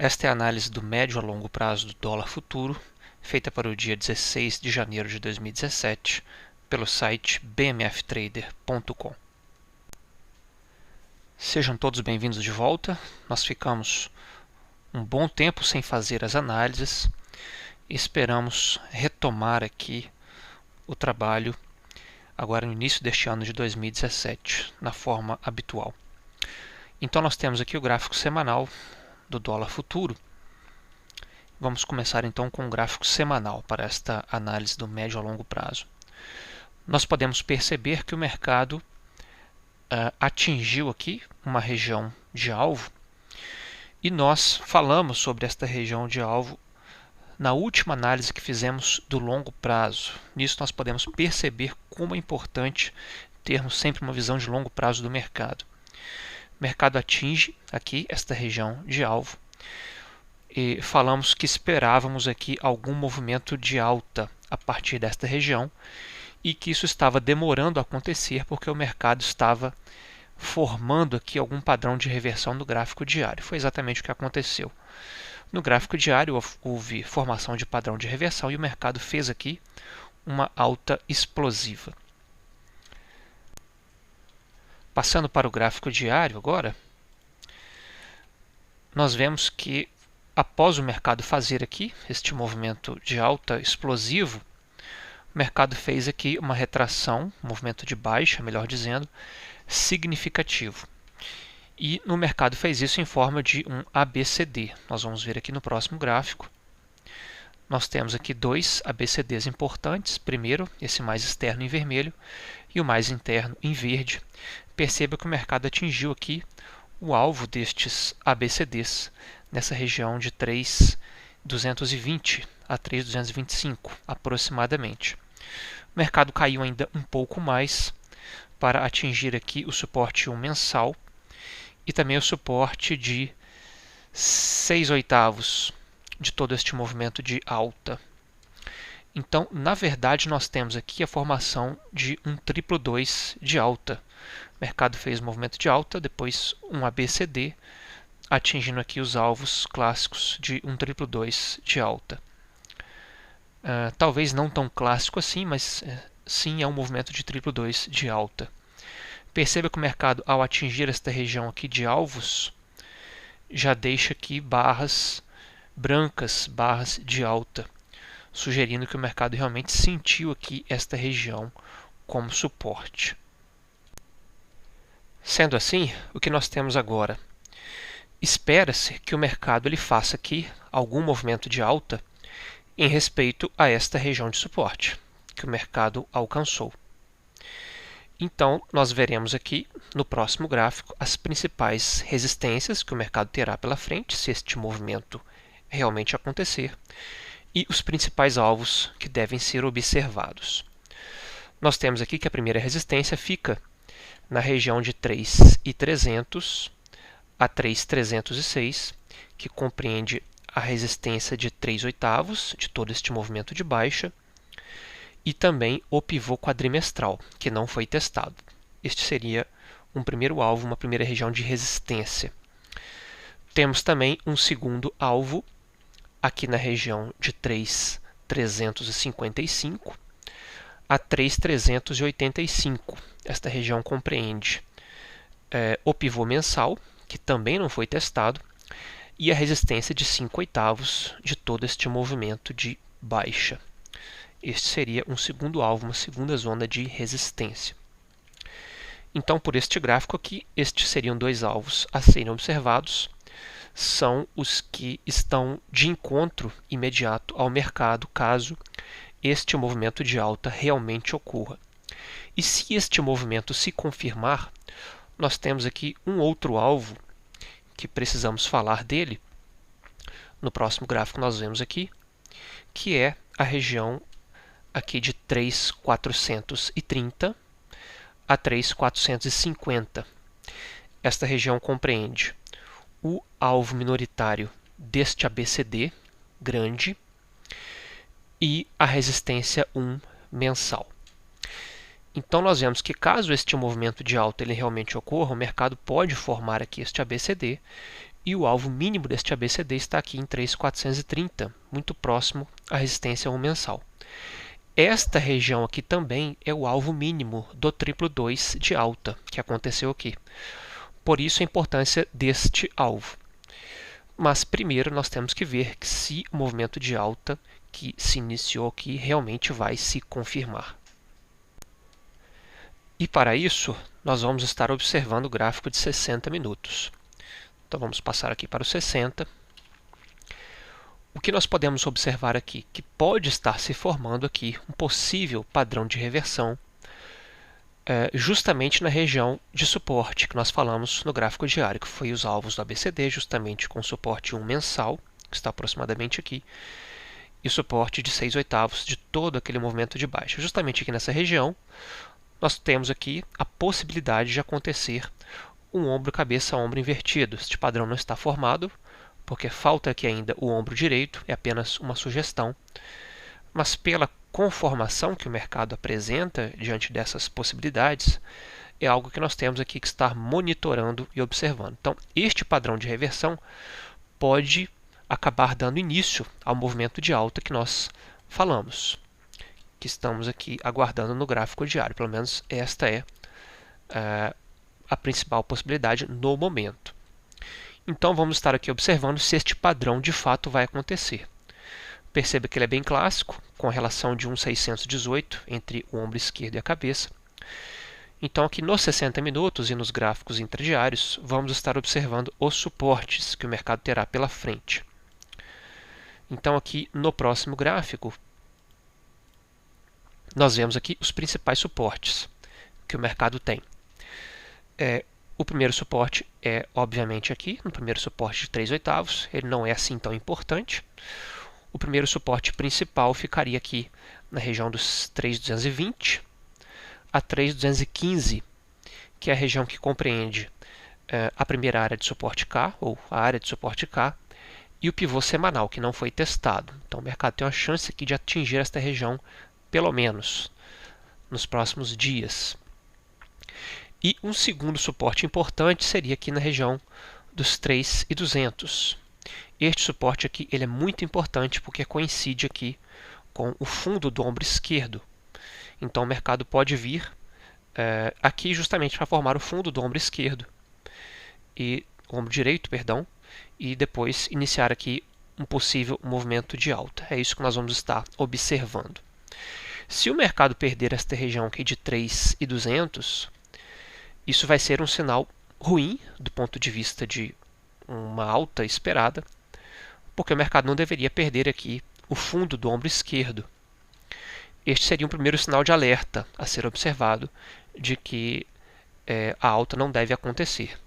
Esta é a análise do médio a longo prazo do dólar futuro, feita para o dia 16 de janeiro de 2017, pelo site bmftrader.com. Sejam todos bem-vindos de volta. Nós ficamos um bom tempo sem fazer as análises e esperamos retomar aqui o trabalho agora no início deste ano de 2017, na forma habitual. Então nós temos aqui o gráfico semanal do dólar futuro. Vamos começar então com o gráfico semanal para esta análise do médio a longo prazo. Nós podemos perceber que o mercado atingiu aqui uma região de alvo e nós falamos sobre esta região de alvo na última análise que fizemos do longo prazo. Nisso nós podemos perceber como é importante termos sempre uma visão de longo prazo do mercado. O mercado atinge aqui esta região de alvo e falamos que esperávamos aqui algum movimento de alta a partir desta região e que isso estava demorando a acontecer porque o mercado estava formando aqui algum padrão de reversão no gráfico diário. Foi exatamente o que aconteceu. No gráfico diário houve formação de padrão de reversão e o mercado fez aqui uma alta explosiva. Passando para o gráfico diário agora, nós vemos que após o mercado fazer aqui este movimento de alta explosivo, o mercado fez aqui uma retração, um movimento de baixa, melhor dizendo, significativo. E no mercado fez isso em forma de um ABCD. Nós vamos ver aqui no próximo gráfico. Nós temos aqui dois ABCDs importantes. Primeiro, esse mais externo em vermelho e o mais interno em verde. Perceba que o mercado atingiu aqui o alvo destes ABCDs nessa região de 3.220 a 3.225 aproximadamente. O mercado caiu ainda um pouco mais para atingir aqui o suporte 1 mensal e também o suporte de 6/8 de todo este movimento de alta. Então, na verdade, nós temos aqui a formação de um triplo 2 de alta. O mercado fez um movimento de alta, depois um ABCD, atingindo aqui os alvos clássicos de um triplo 2 de alta. Talvez não tão clássico assim, mas sim é um movimento de triplo 2 de alta. Perceba que o mercado, ao atingir esta região aqui de alvos, já deixa aqui barras brancas, barras de alta, sugerindo que o mercado realmente sentiu aqui esta região como suporte. Sendo assim, o que nós temos agora? Espera-se que o mercado ele faça aqui algum movimento de alta em respeito a esta região de suporte que o mercado alcançou. Então, nós veremos aqui no próximo gráfico as principais resistências que o mercado terá pela frente, se este movimento realmente acontecer, e os principais alvos que devem ser observados. Nós temos aqui que a primeira resistência fica na região de 3.300 a 3.306, que compreende a resistência de 3/8 de todo este movimento de baixa, e também o pivô quadrimestral, que não foi testado. Este seria um primeiro alvo, uma primeira região de resistência. Temos também um segundo alvo aqui na região de 3.355 a 3.385. Esta região compreende o pivô mensal, que também não foi testado, e a resistência de 5/8 de todo este movimento de baixa. Este seria um segundo alvo, uma segunda zona de resistência. Então, por este gráfico aqui, estes seriam dois alvos a serem observados. São os que estão de encontro imediato ao mercado, caso este movimento de alta realmente ocorra. E se este movimento se confirmar, nós temos aqui um outro alvo que precisamos falar dele. No próximo gráfico nós vemos aqui, que é a região aqui de 3.430 a 3.450. Esta região compreende o alvo minoritário deste ABCD grande e a resistência 1 mensal. Então nós vemos que caso este movimento de alta ele realmente ocorra, o mercado pode formar aqui este ABCD E o alvo mínimo deste ABCD está aqui em 3.430, muito próximo à resistência 1 mensal. Esta região aqui também é o alvo mínimo do triplo 2 de alta, que aconteceu aqui. Por isso a importância deste alvo. Mas primeiro nós temos que ver se o movimento de alta que se iniciou aqui realmente vai se confirmar. E para isso, nós vamos estar observando o gráfico de 60 minutos. Então vamos passar aqui para os 60. O que nós podemos observar aqui? Que pode estar se formando aqui um possível padrão de reversão justamente na região de suporte que nós falamos no gráfico diário, que foi os alvos do ABCD, justamente com suporte 1 mensal, que está aproximadamente aqui, e suporte de 6/8 de todo aquele movimento de baixa. Justamente aqui nessa região, nós temos aqui a possibilidade de acontecer um ombro-cabeça-ombro invertido. Este padrão não está formado, porque falta aqui ainda o ombro direito, é apenas uma sugestão, mas pela conformação que o mercado apresenta diante dessas possibilidades, é algo que nós temos aqui que estar monitorando e observando. Então, este padrão de reversão pode acabar dando início ao movimento de alta que nós falamos, que estamos aqui aguardando no gráfico diário. Pelo menos esta é a principal possibilidade no momento. Então vamos estar aqui observando se este padrão de fato vai acontecer. Perceba que ele é bem clássico, com a relação de 1,618 entre o ombro esquerdo e a cabeça. Então aqui nos 60 minutos e nos gráficos intradiários, vamos estar observando os suportes que o mercado terá pela frente. Então aqui no próximo gráfico, nós vemos aqui os principais suportes que o mercado tem. O primeiro suporte é, obviamente, aqui, no primeiro suporte de 3/8, ele não é assim tão importante. O primeiro suporte principal ficaria aqui na região dos 3.220 a 3.215, que é a região que compreende a primeira área de suporte K, ou a área de suporte K, e o pivô semanal, que não foi testado. Então o mercado tem uma chance aqui de atingir esta região, pelo menos, nos próximos dias. E um segundo suporte importante seria aqui na região dos 3.200. Este suporte aqui ele é muito importante porque coincide aqui com o fundo do ombro esquerdo. Então o mercado pode vir aqui justamente para formar o fundo do ombro esquerdo, ombro direito, perdão, e depois iniciar aqui um possível movimento de alta. É isso que nós vamos estar observando. Se o mercado perder esta região aqui de 3.200, isso vai ser um sinal ruim do ponto de vista de uma alta esperada, porque o mercado não deveria perder aqui o fundo do ombro esquerdo. Este seria um primeiro sinal de alerta a ser observado de que a alta não deve acontecer.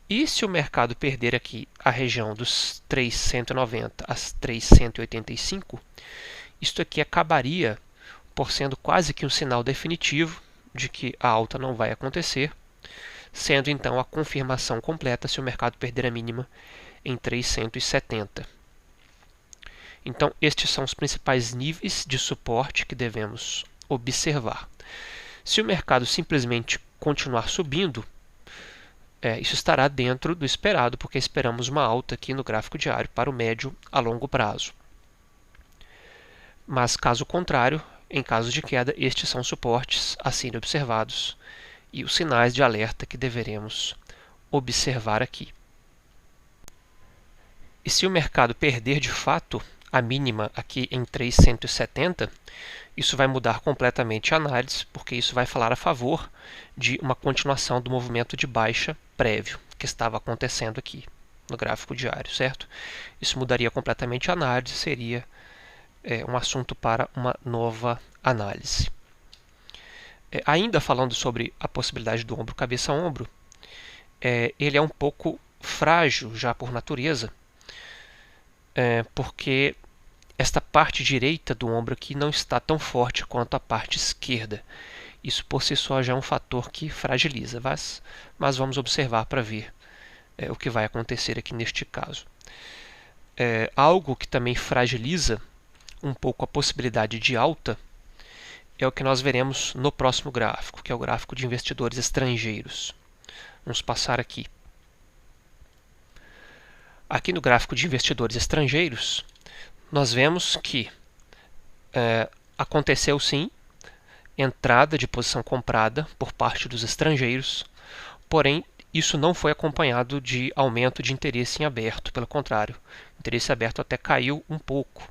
E se o mercado perder aqui a região dos 3.190 a 3.185, isto aqui acabaria por sendo quase que um sinal definitivo de que a alta não vai acontecer, sendo então a confirmação completa se o mercado perder a mínima em 3.170. Então, estes são os principais níveis de suporte que devemos observar. Se o mercado simplesmente continuar subindo, isso estará dentro do esperado, porque esperamos uma alta aqui no gráfico diário para o médio a longo prazo. Mas, caso contrário, em caso de queda, estes são suportes a serem observados e os sinais de alerta que deveremos observar aqui. E se o mercado perder de fato a mínima aqui em 3.170, isso vai mudar completamente a análise, porque isso vai falar a favor de uma continuação do movimento de baixa prévio que estava acontecendo aqui no gráfico diário, certo? Isso mudaria completamente a análise, seria um assunto para uma nova análise. Ainda falando sobre a possibilidade do ombro cabeça a ombro, ele é um pouco frágil já por natureza, porque esta parte direita do ombro aqui não está tão forte quanto a parte esquerda. Isso por si só já é um fator que fragiliza, mas vamos observar para ver o que vai acontecer aqui neste caso. Algo que também fragiliza um pouco a possibilidade de alta é o que nós veremos no próximo gráfico, que é o gráfico de investidores estrangeiros. Vamos passar aqui. Aqui no gráfico de investidores estrangeiros, nós vemos que aconteceu sim entrada de posição comprada por parte dos estrangeiros, porém isso não foi acompanhado de aumento de interesse em aberto, pelo contrário, o interesse aberto até caiu um pouco.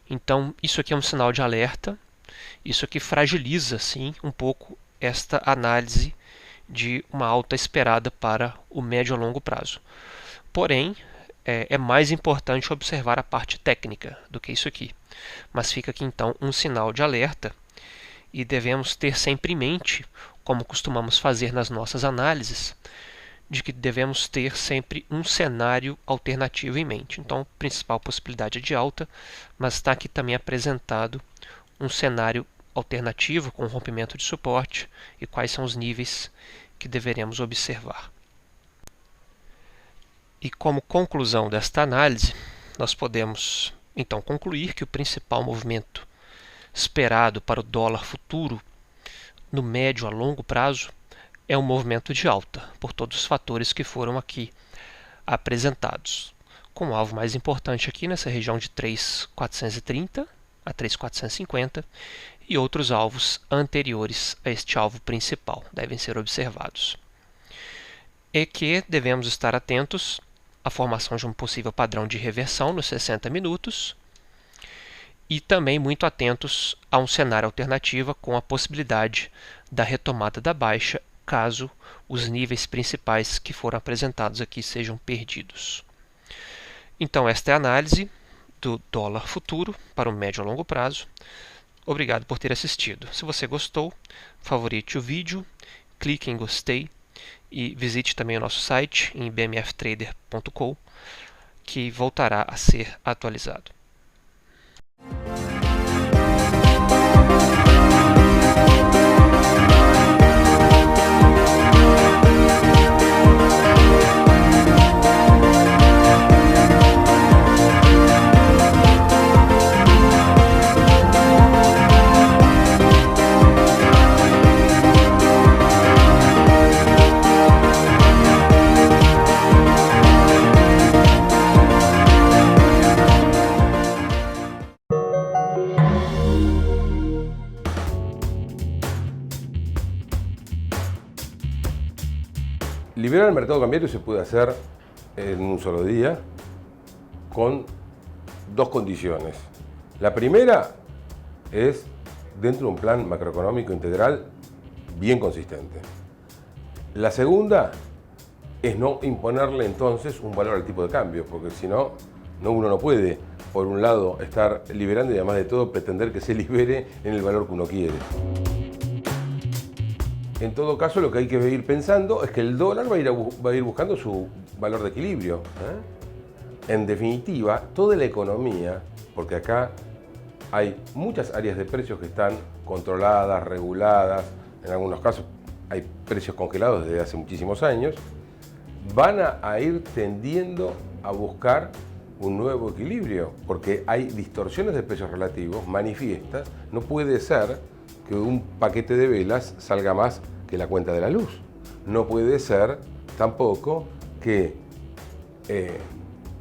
Então isso aqui é um sinal de alerta, isso aqui fragiliza sim um pouco esta análise de uma alta esperada para o médio a longo prazo. Porém, é mais importante observar a parte técnica do que isso aqui. Mas fica aqui então um sinal de alerta e devemos ter sempre em mente, como costumamos fazer nas nossas análises, de que devemos ter sempre um cenário alternativo em mente. Então, a principal possibilidade é de alta, mas está aqui também apresentado um cenário alternativo com rompimento de suporte e quais são os níveis que deveremos observar. E como conclusão desta análise, nós podemos então concluir que o principal movimento esperado para o dólar futuro no médio a longo prazo é um movimento de alta, por todos os fatores que foram aqui apresentados, com o alvo mais importante aqui nessa região de 3.430 a 3.450 e outros alvos anteriores a este alvo principal devem ser observados. E que devemos estar atentos à formação de um possível padrão de reversão nos 60 minutos e também muito atentos a um cenário alternativo com a possibilidade da retomada da baixa caso os níveis principais que foram apresentados aqui sejam perdidos. Então esta é a análise do dólar futuro para o médio a longo prazo. Obrigado por ter assistido. Se você gostou, favorite o vídeo, clique em gostei e visite também o nosso site em bmftrader.com, que voltará a ser atualizado. Liberar el mercado cambiario se puede hacer en un solo día con dos condiciones. La primera es dentro de un plan macroeconómico integral bien consistente. La segunda es no imponerle entonces un valor al tipo de cambio, porque si no, uno no puede, por un lado, estar liberando y además de todo pretender que se libere en el valor que uno quiere. En todo caso, lo que hay que ir pensando es que el dólar va a ir buscando su valor de equilibrio. En definitiva, toda la economía, porque acá hay muchas áreas de precios que están controladas, reguladas, en algunos casos hay precios congelados desde hace muchísimos años, van a ir tendiendo a buscar un nuevo equilibrio, porque hay distorsiones de precios relativos manifiestas. No puede ser que un paquete de velas salga más que la cuenta de la luz. No puede ser tampoco que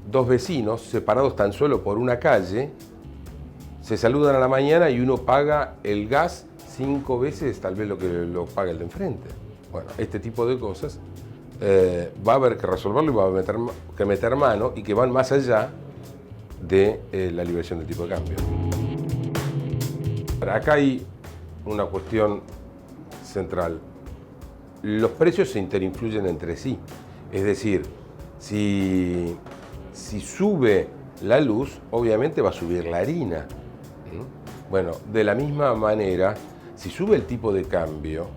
dos vecinos separados tan solo por una calle se saludan a la mañana y uno paga el gas 5 veces tal vez lo que lo paga el de enfrente. Bueno, este tipo de cosas va a haber que resolverlo y va a haber que meter mano y que van más allá de la liberación del tipo de cambio. Acá hay una cuestión central. Los precios se interinfluyen entre sí. Es decir, si sube la luz, obviamente va a subir la harina. Bueno, de la misma manera, si sube el tipo de cambio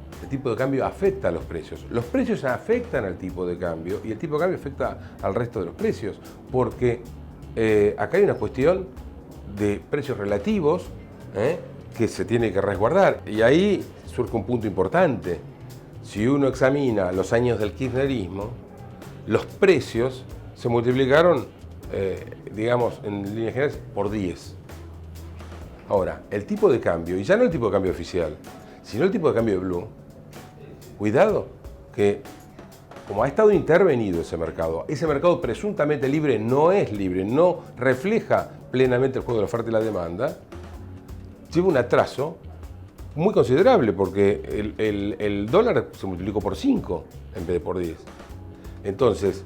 afecta a los precios. Los precios afectan al tipo de cambio y el tipo de cambio afecta al resto de los precios. Porque acá hay una cuestión de precios relativos que se tiene que resguardar. Y ahí surge un punto importante. Si uno examina los años del kirchnerismo, los precios se multiplicaron, digamos, en líneas generales, por 10. Ahora, el tipo de cambio, y ya no el tipo de cambio oficial, sino el tipo de cambio de Blue, cuidado, que como ha estado intervenido ese mercado presuntamente libre no es libre, no refleja plenamente el juego de la oferta y la demanda, lleva un atraso muy considerable porque el dólar se multiplicó por 5 en vez de por 10. Entonces,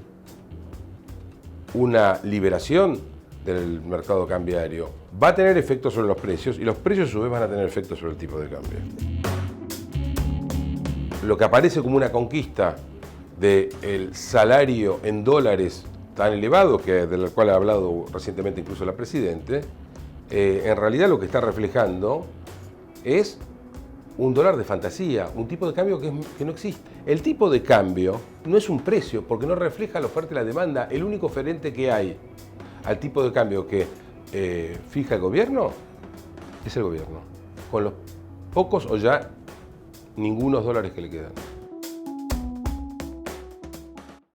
una liberación del mercado cambiario va a tener efectos sobre los precios y los precios a su vez van a tener efectos sobre el tipo de cambio. Lo que aparece como una conquista del salario en dólares tan elevado, del cual ha hablado recientemente incluso la Presidente, en realidad lo que está reflejando es un dólar de fantasía, un tipo de cambio que no existe. El tipo de cambio no es un precio porque no refleja la oferta y la demanda. El único oferente que hay al tipo de cambio que fija el gobierno es el gobierno, con los pocos o ya ningunos dólares que le quedan.